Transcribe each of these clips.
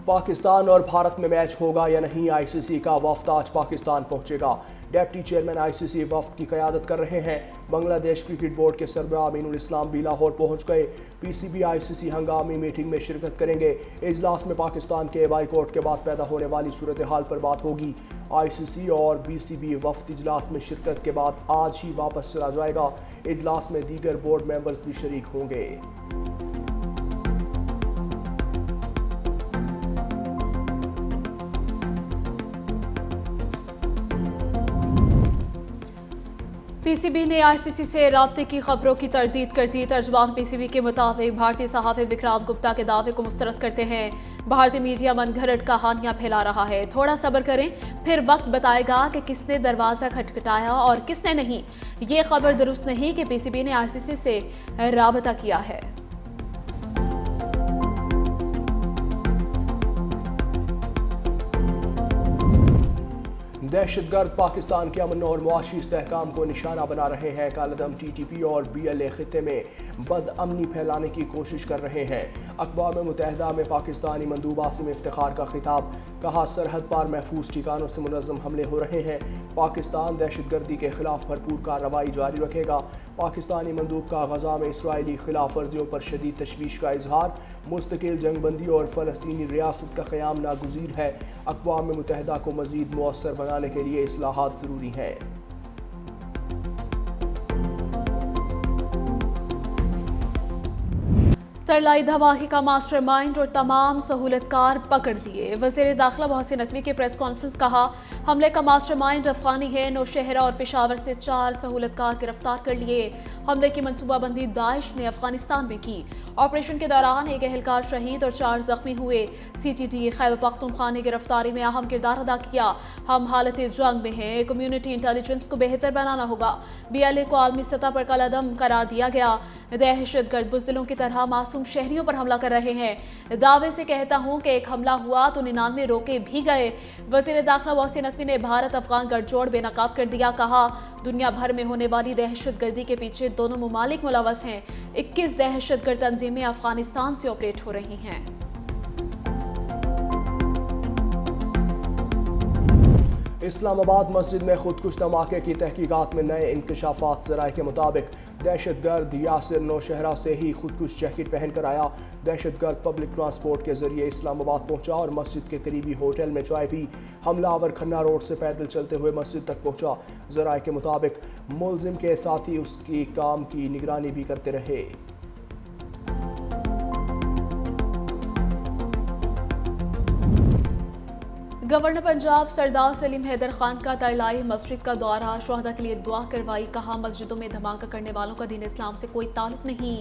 पाकिस्तान और भारत में मैच होगा या नहीं, आईसीसी का वफ्द आज पाकिस्तान पहुंचेगा। डिप्टी चेयरमैन आईसीसी वफ्द की क़यादत कर रहे हैं। बांग्लादेश क्रिकेट बोर्ड के सरबराह अमीनुल इस्लाम भी लाहौर पहुंच गए। पीसीबी आईसीसी हंगामी मीटिंग में शिरकत करेंगे। इजलास में पाकिस्तान के बाइकआउट के बाद पैदा होने वाली सूरत हाल पर बात होगी। आईसीसी और बीसीबी वफ्द इजलास में शिरकत के बाद आज ही वापस चला जाएगा। इजलास में दीगर बोर्ड मेंबर्स भी शरीक होंगे। पीसीबी ने आईसीसी से राब्ते की खबरों की तरदीद कर दी। तर्जुमान पीसीबी के मुताबिक भारतीय सहाफ़ी विक्रांत गुप्ता के दावे को मुस्तरद करते हैं। भारतीय मीडिया मनगढ़ंत कहानियां फैला रहा है। थोड़ा सब्र करें, फिर वक्त बताएगा कि किसने दरवाज़ा खटखटाया और किसने नहीं। ये खबर दुरुस्त नहीं कि पीसीबी ने आईसीसी से राबता किया है। दहशतगर्द पाकिस्तान के अमन और मुआशी इस्तेहकाम को निशाना बना रहे हैं। कालदम टीटीपी और बीएलए खिते में बदअमनी फैलाने की कोशिश कर रहे हैं। अक़वाम मुत्तहिदा में पाकिस्तानी मंदूब आसिम इफ्तिखार का खिताब, कहा सरहद पार महफूज ठिकानों से मुनज़्ज़म हमले हो रहे हैं। पाकिस्तान दहशतगर्दी के खिलाफ भरपूर कार्रवाई जारी रखेगा। पाकिस्तानी मंदूब का गजा में इसराइली खिलाफ वर्जियों पर शदीद तशवीश का इजहार। मुस्तकिल जंगबंदी और फ़लस्तीनी रियासत का क़याम नागुज़ीर है। अक़वाम मुत्तहिदा को मज़ीद मुअस्सर बनाने के लिए इस्लाहात ज़रूरी हैं। तरलाई धमाके का मास्टरमाइंड और तमाम सहूलतकार पकड़ लिए। वज़ीर दाखिला मोहसिन नकवी की प्रेस कॉन्फ्रेंस, कहा हमले का मास्टरमाइंड अफगानी है। नौशहरा और पेशावर से 4 सहूलतकार गिरफ्तार कर लिए। हमले की मनसूबाबंदी दाइश ने अफगानिस्तान में की। ऑपरेशन के दौरान एक एहलकार शहीद और 4 जख्मी हुए। सीटीटी खैबर पख्तूनख्वा ने गिरफ्तारी में अहम किरदार अदा किया। हम हालत जंग में हैं, कम्युनिटी इंटेलिजेंस को बेहतर बनाना होगा। बीएलए को आलमी सतह पर कलअदम करार दिया गया। दहशतगर्द बुज़दिलों की तरह मासूम शहरियों पर हमला कर रहे हैं। दावे से कहता हूं कि एक हमला हुआ तो 99 रोके भी गए। वज़ीर दाखिला मोहसिन नकवी ने भारत अफगान गठजोड़ बेनकाब कर दिया। कहा दुनिया भर में होने वाली दहशतगर्दी के पीछे दोनों मुमालिक मुलव्वस हैं। 21 दहशतगर्द तंजीमें अफगानिस्तान से ऑपरेट हो रही हैं। इस्लामाबाद मस्जिद में खुदकुश धमाके की तहकीकात में नए इंकशाफात। ज़राए के मुताबिक दहशतगर्द यासिर नौशहरा से ही खुदकुश जैकेट पहनकर आया। दहशतगर्द पब्लिक ट्रांसपोर्ट के जरिए इस्लामाबाद पहुंचा और मस्जिद के करीबी होटल में चाय पी। हमलावर खन्ना रोड से पैदल चलते हुए मस्जिद तक पहुंचा। ज़राए के मुताबिक मुलजिम के साथी उसकी काम की निगरानी भी करते रहे। गवर्नर पंजाब सरदार सलीम हैदर खान का तरलाई मस्जिद का दौरा, शुहदा के लिए दुआ करवाई। कहा मस्जिदों में धमाका करने वालों का दीन इस्लाम से कोई ताल्लुक नहीं।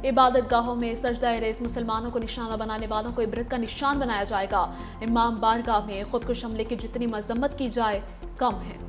इबादत गाहों में सजदा रेज़ मुसलमानों को निशाना बनाने वालों को इबरत का निशान बनाया जाएगा। इमाम बारगाह में खुदकुश हमले की जितनी मजम्मत की जाए कम है।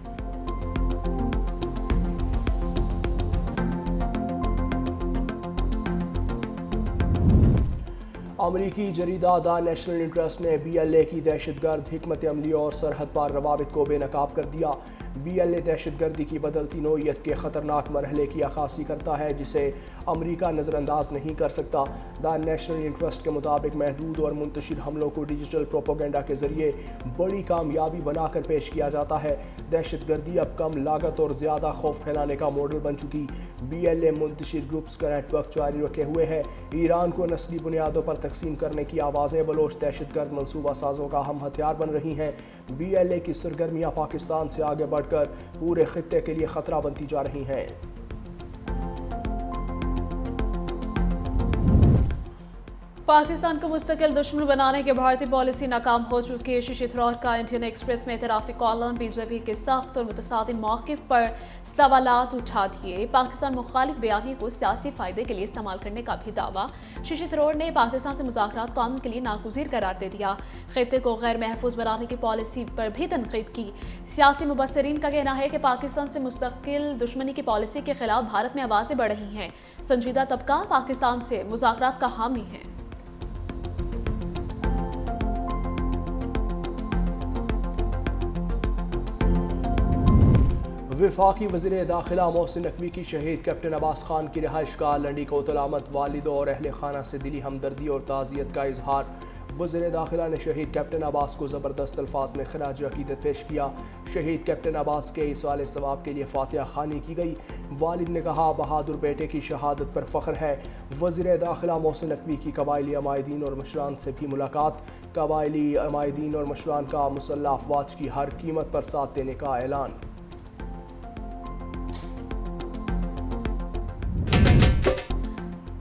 अमरीकी जरीदा द नेशनल इंटरेस्ट ने बीएलए की दहशतगर्द हिकमत अमली और सरहद पार रवाबित को बेनकाब कर दिया। बीएलए दहशतगर्दी की बदलती नौइयत के ख़तरनाक मरहले की अक्कासी करता है जिसे अमरीका नज़रअंदाज नहीं कर सकता। द नेशनल इंटरेस्ट के मुताबिक महदूद और मुंतशिर हमलों को डिजिटल प्रोपोगेंडा के जरिए बड़ी कामयाबी बनाकर पेश किया जाता है। दहशतगर्दी अब कम लागत और ज़्यादा खौफ फैलाने का मॉडल बन चुकी। बीएलए मुंतशिर ग्रुप्स का नेटवर्क जारी रखे हुए है। ईरान को नस्ली बुनियादों पर तकसीम करने की आवाज़ें बलोच दहशतगर्द मनसूबा साजों का हम हथियार बन रही हैं। बीएलए की सरगर्मियाँ पाकिस्तान से आगे बढ़कर पूरे खित्ते के लिए खतरा बनती जा रही हैं। पाकिस्तान को मुस्तकिल दुश्मन बनाने की भारतीय पॉलिसी नाकाम हो चुकी है। शशि थरूर का इंडियन एक्सप्रेस में एतराफ़ी कॉलम, बीजेपी के सख्त और मुतसादिम मौक़िफ़ पर सवालात उठा दिए। पाकिस्तान मुखालिफ बयानी को सियासी फ़ायदे के लिए इस्तेमाल करने का भी दावा। शशि थरूर ने पाकिस्तान से मुज़ाकरात कानून के लिए नागुज़ीर करार दे दिया। खित्ते को गैर महफूज बनाने की पॉलिसी पर भी तनक़ीद की। सियासी मुबस्सिरीन का कहना है कि पाकिस्तान से मुस्तकिल दुश्मनी की पॉलिसी के खिलाफ भारत में आवाज़ें बढ़ रही हैं। संजीदा तबका पाकिस्तान से मुज़ाकरात का हामी है। वफाकी वज़ीर दाखिला मोहसिन नकवी की शहीद कैप्टन अब्बास खान की रिहाइश का लंडी कोतल आमद, वालिद और अहल खाना से दिली हमदर्दी और ताज़ियत का इजहार। वज़ीर दाखिला ने शहीद कैप्टन अब्बास को ज़बरदस्त अल्फाज में खराज अकीदत पेश किया। शहीद कैप्टन अब्बास के इसाले सवाब के लिए फातिहा खानी की गई। वालिद ने कहा, बहादुर बेटे की शहादत पर फ़ख्र है। वज़ीर दाखिला मोहसिन नकवी की कबायली अमायदीन और मशरान से भी मुलाकात। कबायली अमायदीन और मशरान का मुसल्लह अफवाज की हर कीमत पर साथ देने का ऐलान।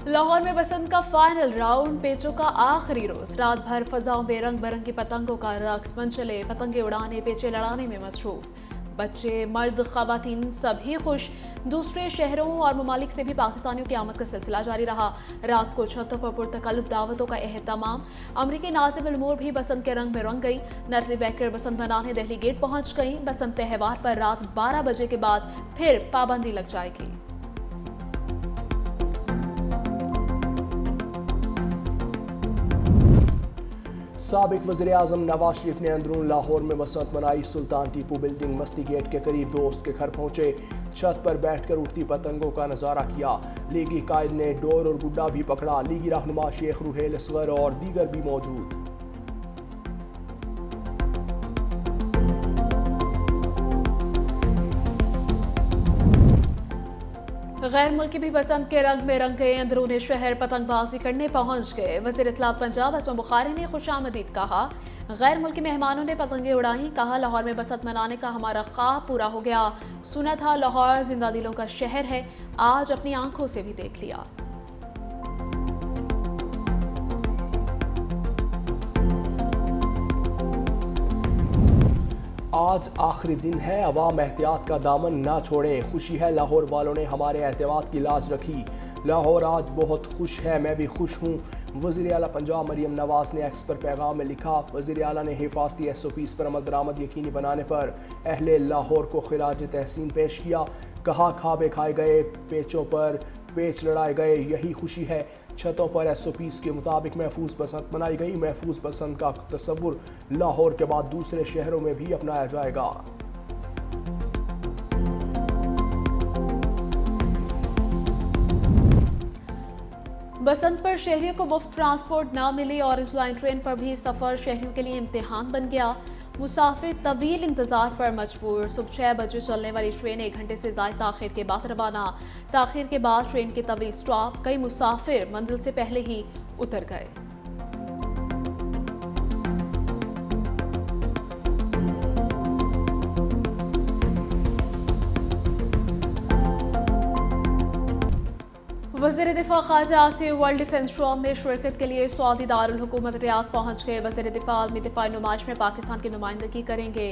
लाहौर में बसंत का फाइनल राउंड, पेचों का आखिरी रोज। रात भर फजाओं में रंग बिरंगी पतंगों का रक्स बन चले। पतंगे उड़ाने, पेचे लड़ाने में मसरूफ। बच्चे, मर्द, खवातीन सभी खुश। दूसरे शहरों और ममालिक से भी पाकिस्तानियों की आमद का सिलसिला जारी रहा। रात को छतों पर पुरतकल्लुफ दावतों का एहतमाम। अमरीकी नाज़िम अल उमूर भी बसंत के रंग में रंग गई। नटली बैकर बसंत मनाने दिल्ली गेट पहुंच गई। बसंत त्यौहार पर रात 12 बजे के बाद फिर पाबंदी लग जाएगी। साबिक वज़ीर आज़म नवाज शरीफ ने अंदरून लाहौर में बसंत मनाई। सुल्तान टीपू बिल्डिंग मस्ती गेट के करीब दोस्त के घर पहुंचे। छत पर बैठकर उड़ती पतंगों का नज़ारा किया। लीगी कायद ने डोर और गुड्डा भी पकड़ा। लीगी रहनुमा शेख रुहेल असगर और दीगर भी मौजूद। गैर मुल्की भी बसंत के रंग में रंग गए। अंदरूनी शहर पतंगबाजी करने पहुंच गए। वज़ीर इत्तलात पंजाब असमा बुखारी ने खुशामदीद कहा। गैर मुल्की मेहमानों ने पतंगे उड़ाई। कहा, लाहौर में बसंत मनाने का हमारा ख्वाब पूरा हो गया। सुना था लाहौर जिंदा दिलों का शहर है, आज अपनी आंखों से भी देख लिया। आज आखिरी दिन है, अवाम एहतियात का दामन ना छोड़ें। खुशी है लाहौर वालों ने हमारे एतमाद की लाज रखी। लाहौर आज बहुत खुश है, मैं भी खुश हूँ। वज़ीर आला पंजाब मरियम नवाज ने एक्स पर पैगाम में लिखा। वज़ीर आला ने हिफाजती SOPs पर अमल दरामद यकीनी बनाने पर अहले लाहौर को खिराज तहसीन पेश किया। कहा, खाबे खाए गए, पेचों पर पेच लड़ाए गए, यही खुशी है। छतों पर SOPs के मुताबिक महफूज बसंत मनाई गई। महफूज बसंत का तस्वुर लाहौर के बाद दूसरे शहरों में भी अपनाया जाएगा। बसंत पर शहरियों को मुफ्त ट्रांसपोर्ट ना मिली। ऑरेंज लाइन ट्रेन पर भी सफर शहरियों के लिए इम्तिहान बन गया। मुसाफिर तवील इंतजार पर मजबूर। सुबह 6 बजे चलने वाली ट्रेन 1 घंटे से ज़ायद ताखिर के बाद रवाना। ताखिर के बाद ट्रेन के तवील स्टॉप। कई मुसाफिर मंजिल से पहले ही उतर गए। वज़ीर दिफा Khawaja Asif world defence show में शिरकत के लिए सऊदी दारुल हुकूमत रियाद पहुंच गए। वज़ीर दिफा आलमी दिफाई नुमाइश में पाकिस्तान की नुमाइंदगी करेंगे।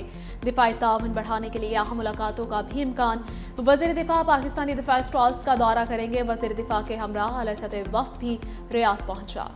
दिफाई ताउन बढ़ाने के लिए अहम मुलाकातों का भी इम्कान। वज़ीर दिफा पाकिस्तानी दिफाई स्टॉल्स का दौरा करेंगे। वज़ीर दिफा के हमराह आला सतह वफ़द भी रियाद पहुंचा।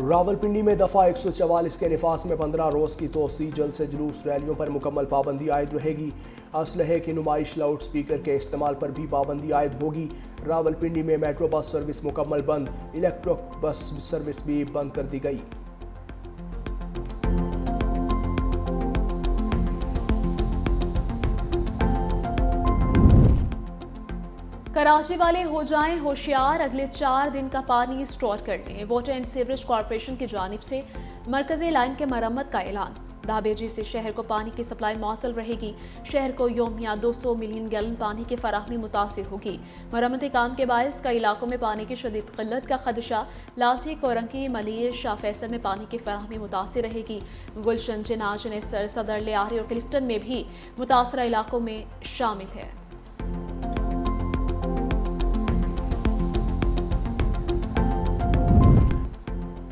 रावलपिंडी में दफ़ा 144 के निफास में 15 रोज़ की तोसी। जल्द से जुलूस रैलियों पर मुकम्मल पाबंदी आयद रहेगी। असलहे की नुमाइश, लाउड स्पीकर के इस्तेमाल पर भी पाबंदी आयद होगी। रावलपिंडी में मेट्रो बस सर्विस मुकम्मल बंद। इलेक्ट्रिक बस सर्विस भी बंद कर दी गई। कराची वाले हो जाएं होशियार, अगले 4 दिन का पानी स्टोर कर लें। वाटर एंड सीवरेज कॉरपोरेशन की जानिब से मरकजी लाइन के मरम्मत का ऐलान। दाबेजी से शहर को पानी की सप्लाई मअतल रहेगी। शहर को यौमिया 200 मिलियन गैलन पानी की फराहमी मुतासिर होगी। मरम्मती काम के बायस कई इलाकों में पानी की शदीद किल्लत का खदशा। लाठी, कोरंकी, मलीर, शाह फैसल में पानी की फराहमी मुतासिर रहेगी। गुलशन, जिना, जनेसर, सदर, लियारी और क्लिफ्टन में भी मुतासरा इलाकों में शामिल है।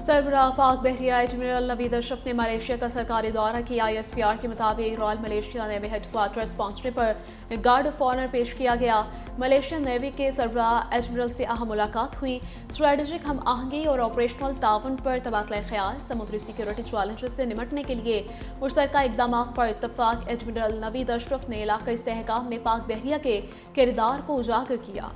सरबराह पाक बहरिया एडमिरल नवीद अशरफ ने मलेशिया का सरकारी दौरा किया। ISPR के मुताबिक royal Malaysia navy headquarter sponsor पर गार्ड ऑफ ऑनर पेश किया गया। मलेशियन नेवी के सरबराह एडमिरल से अहम मुलाकात हुई। स्ट्रेटेजिक हम आहंगी और ऑपरेशनल ताउन पर तबादला ख्याल। समुद्री सिक्योरिटी चैलेंजेस से निपटने के लिए मुश्तरका इकदाम पर इत्तफाक। एडमिरल नवीद अशरफ ने इलाका इस्तेहकाम में पाक बहरिया के किरदार को उजागर किया।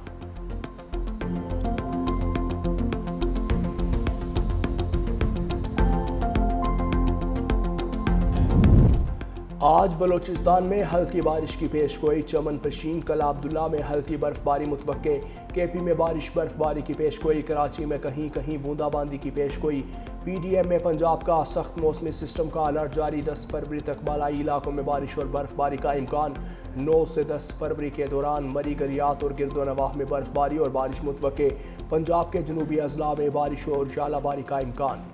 आज बलोचिस्तान में हल्की बारिश की पेशगोई, चमन पशीन कला अब्दुल्ला में हल्की बर्फबारी मुतवक्के, केपी में बारिश बर्फबारी की पेशगोई, कराची में कहीं कहीं बूंदाबांदी की पेशगोई। पीडीएम में पंजाब का सख्त मौसमी सिस्टम का अलर्ट जारी, 10 फरवरी तक बालाई इलाकों में बारिश और बर्फबारी का इम्कान। 9 से 10 फरवरी के दौरान मरी गलियात और गिरदोनवाह में बर्फबारी और बारिश मुतवक्के। पंजाब के जनूबी अजला में बारिश और झालाबारी का इम्कान।